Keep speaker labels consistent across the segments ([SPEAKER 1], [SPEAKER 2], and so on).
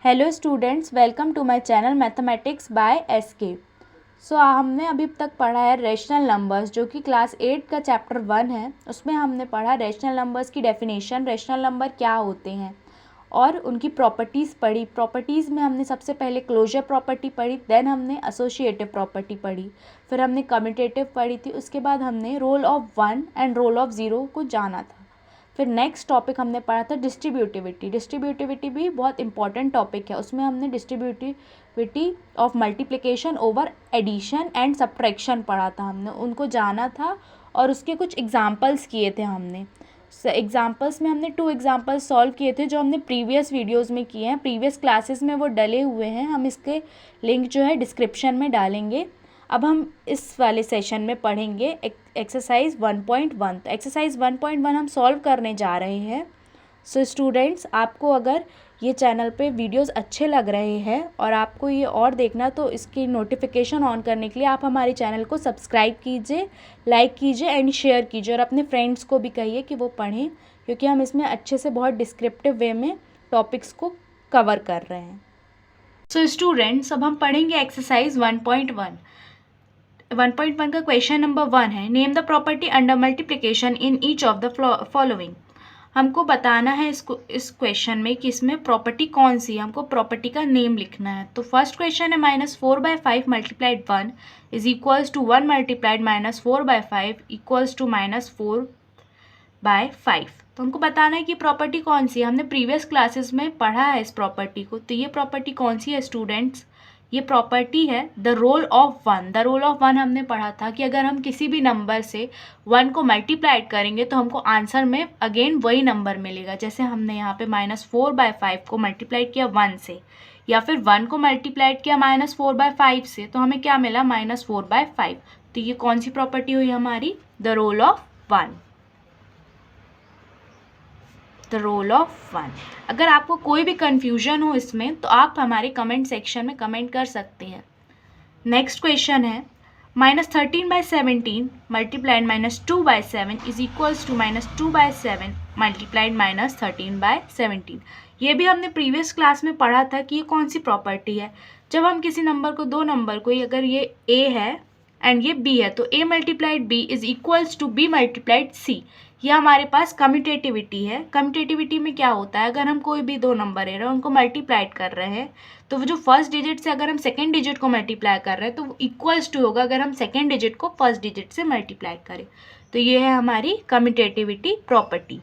[SPEAKER 1] Hello students, welcome to my channel mathematics by SK. हमने अभी तक पढ़ा है रेशनल नंबर्स, जो कि क्लास 8 का चैप्टर 1 है। उसमें हमने पढ़ा रेशनल नंबर्स की डेफिनेशन, रेशनल नंबर क्या होते हैं और उनकी प्रॉपर्टीज़ पढ़ी। प्रॉपर्टीज़ में हमने सबसे पहले क्लोजर प्रॉपर्टी पढ़ी, देन हमने एसोसिएटिव प्रॉपर्टी पढ़ी, फिर हमने कम्यूटेटिव पढ़ी थी, उसके बाद हमने role of 1 and role of 0 को जाना था। फिर नेक्स्ट टॉपिक हमने पढ़ा था डिस्ट्रीब्यूटिविटी। डिस्ट्रीब्यूटिविटी भी बहुत इंपॉर्टेंट टॉपिक है। उसमें हमने distributivity of multiplication over addition and subtraction पढ़ा था, हमने उनको जाना था और उसके कुछ एग्जांपल्स किए थे हमने। एग्जांपल्स में हमने 2 एग्जांपल्स सॉल्व किए थे जो हमने प्रीवियस वीडियोस में किए हैं, प्रीवियस क्लासेस में वो डले हुए हैं। हम इसके लिंक जो है डिस्क्रिप्शन में डालेंगे। अब हम इस वाले सेशन में पढ़ेंगे एक्सरसाइज 1.1। तो एक्सरसाइज 1.1 हम सॉल्व करने जा रहे हैं। स्टूडेंट्स, आपको अगर ये चैनल पे वीडियोस अच्छे लग रहे हैं और आपको ये और देखना, तो इसकी नोटिफिकेशन ऑन करने के लिए आप हमारे चैनल को सब्सक्राइब कीजिए, लाइक कीजिए एंड शेयर कीजिए, और अपने फ्रेंड्स को भी कहिए कि वो पढ़ें, क्योंकि हम इसमें अच्छे से बहुत डिस्क्रिप्टिव वे में टॉपिक्स को कवर कर रहे हैं। स्टूडेंट्स, अब हम पढ़ेंगे एक्सरसाइज 1.1। 1.1 का क्वेश्चन नंबर 1 है, name the property under multiplication in each of the following. हमको बताना है इस क्वेश्चन में कि इसमें प्रॉपर्टी कौन सी है, हमको प्रॉपर्टी का नेम लिखना है। तो फर्स्ट क्वेश्चन है -4/5 multiplied 1 is equals to 1 multiplied -4/5 equals to -4/5। तो हमको बताना है कि प्रॉपर्टी कौन सी है। हमने प्रीवियस क्लासेस में पढ़ा है इस प्रॉपर्टी को। तो ये प्रॉपर्टी कौन सी है स्टूडेंट्स? ये प्रॉपर्टी है the role of 1। The role of 1 हमने पढ़ा था कि अगर हम किसी भी नंबर से 1 को मल्टीप्लाइड करेंगे तो हमको आंसर में अगेन वही नंबर मिलेगा। जैसे हमने यहाँ पे -4/5 को मल्टीप्लाइड किया 1 से, या फिर 1 को मल्टीप्लाइड किया -4/5 से, तो हमें क्या मिला? -4/5। तो ये कौन सी प्रॉपर्टी हुई हमारी? The role of 1। The role of 1। अगर आपको कोई भी कंफ्यूजन हो इसमें तो आप हमारे कमेंट सेक्शन में कमेंट कर सकते हैं। नेक्स्ट क्वेश्चन है -13/17 multiplied -2/7 is equals to -2/7 multiplied -13/17। ये भी हमने प्रीवियस क्लास में पढ़ा था कि ये कौन सी प्रॉपर्टी है। जब हम किसी नंबर को, दो नंबर को, अगर ये a है एंड ये b है, तो a multiplied b is equals to b multiplied c। ये हमारे पास कम्यूटेटिविटी है। कम्यूटेटिविटी में क्या होता है, अगर हम कोई भी दो नंबर है उनको मल्टीप्लाइड कर रहे हैं, तो वो जो फर्स्ट डिजिट से अगर हम सेकेंड डिजिट को मल्टीप्लाई कर रहे हैं तो वो इक्वल्स टू होगा अगर हम सेकेंड डिजिट को फर्स्ट डिजिट से मल्टीप्लाई करें। तो ये है हमारी कम्यूटेटिविटी प्रॉपर्टी।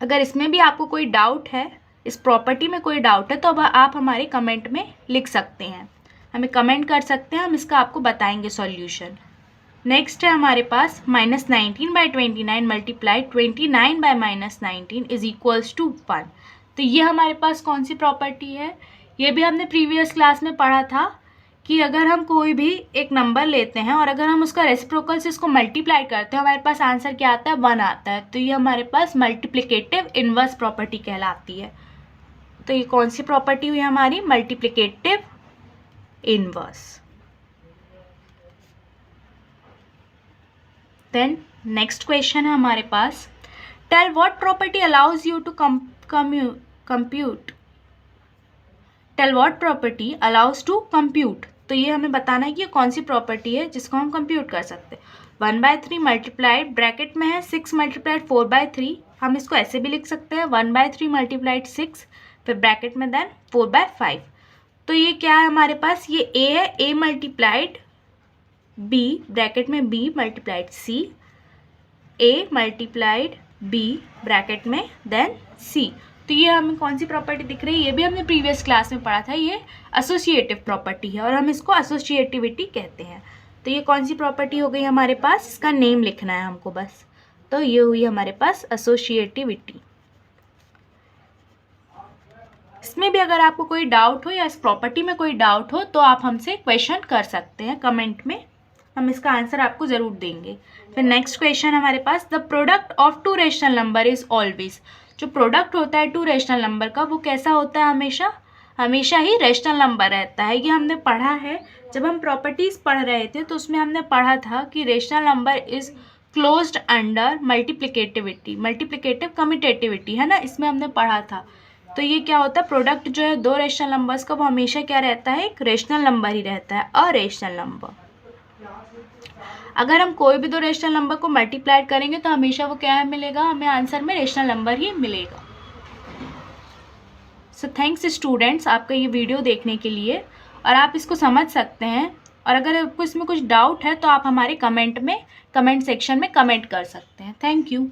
[SPEAKER 1] अगर इसमें भी आपको कोई डाउट है, इस प्रॉपर्टी में कोई डाउट है, तो अब आप हमारे कमेंट में लिख सकते हैं, हमें कमेंट कर सकते हैं, हम इसका आपको बताएंगे सॉल्यूशन। नेक्स्ट है हमारे पास -19/29 मल्टीप्लाइड 29/-19 इज इक्वल्स टू 1। तो ये हमारे पास कौन सी प्रॉपर्टी है? ये भी हमने प्रीवियस क्लास में पढ़ा था कि अगर हम कोई भी एक नंबर लेते हैं और अगर हम उसका रेसिप्रोकल से इसको मल्टीप्लाई करते हैं, हमारे पास आंसर क्या आता है? 1 आता है। तो ये हमारे पास मल्टीप्लिकेटिव इनवर्स प्रॉपर्टी कहलाती है। तो ये कौन सी प्रॉपर्टी हुई हमारी? Multiplicative inverse. Then next question है हमारे पास, tell what property allows you to compute. Tell what property allows to compute. तो ये हमें बताना है कि ये कौन सी प्रॉपर्टी है जिसको हम कंप्यूट कर सकते हैं। 1/3 मल्टीप्लाइड, ब्रैकेट में है 6 मल्टीप्लाइड 4/3, हम इसको ऐसे भी लिख सकते हैं 1/3 मल्टीप्लाइड 6, फिर ब्रैकेट में देन 4/5। तो ये क्या है हमारे पास? ये a है, a मल्टीप्लाइड b, ब्रैकेट में b multiplied c, a multiplied b, bracket में देन c। तो ये हमें कौन सी प्रॉपर्टी दिख रही है? ये भी हमने प्रीवियस क्लास में पढ़ा था, ये एसोसिएटिव प्रॉपर्टी है और हम इसको एसोसिएटिविटी कहते हैं। तो ये कौन सी प्रॉपर्टी हो गई हमारे पास? इसका नेम लिखना है हमको बस। तो ये हुई हमारे पास एसोसिएटिविटी। इसमें भी अगर आपको कोई डाउट हो या इस प्रॉपर्टी में कोई डाउट हो तो आप हमसे क्वेश्चन कर सकते हैं कमेंट में, हम इसका आंसर आपको ज़रूर देंगे। फिर नेक्स्ट क्वेश्चन हमारे पास, the product of 2 rational number is always. जो प्रोडक्ट होता है 2 रेशनल नंबर का, वो कैसा होता है? हमेशा ही रेशनल नंबर रहता है। ये हमने पढ़ा है जब हम प्रॉपर्टीज़ पढ़ रहे थे, तो उसमें हमने पढ़ा था कि rational number is closed under multiplicativity, multiplicative commutativity, है ना, इसमें हमने पढ़ा था। तो ये क्या होता है, प्रोडक्ट जो है दो रेशनल नंबर्स का वो हमेशा क्या रहता है, एक रेशनल नंबर ही रहता है, अरेशनल नंबर। अगर हम कोई भी दो रेशनल नंबर को मल्टीप्लाई करेंगे तो हमेशा वो क्या मिलेगा, हमें आंसर में रेशनल नंबर ही मिलेगा। सो थैंक्स स्टूडेंट्स आपका ये वीडियो देखने के लिए, और आप इसको समझ सकते हैं। और अगर आपको इसमें कुछ डाउट है तो आप हमारे कमेंट सेक्शन में कमेंट कर सकते हैं। Thank you.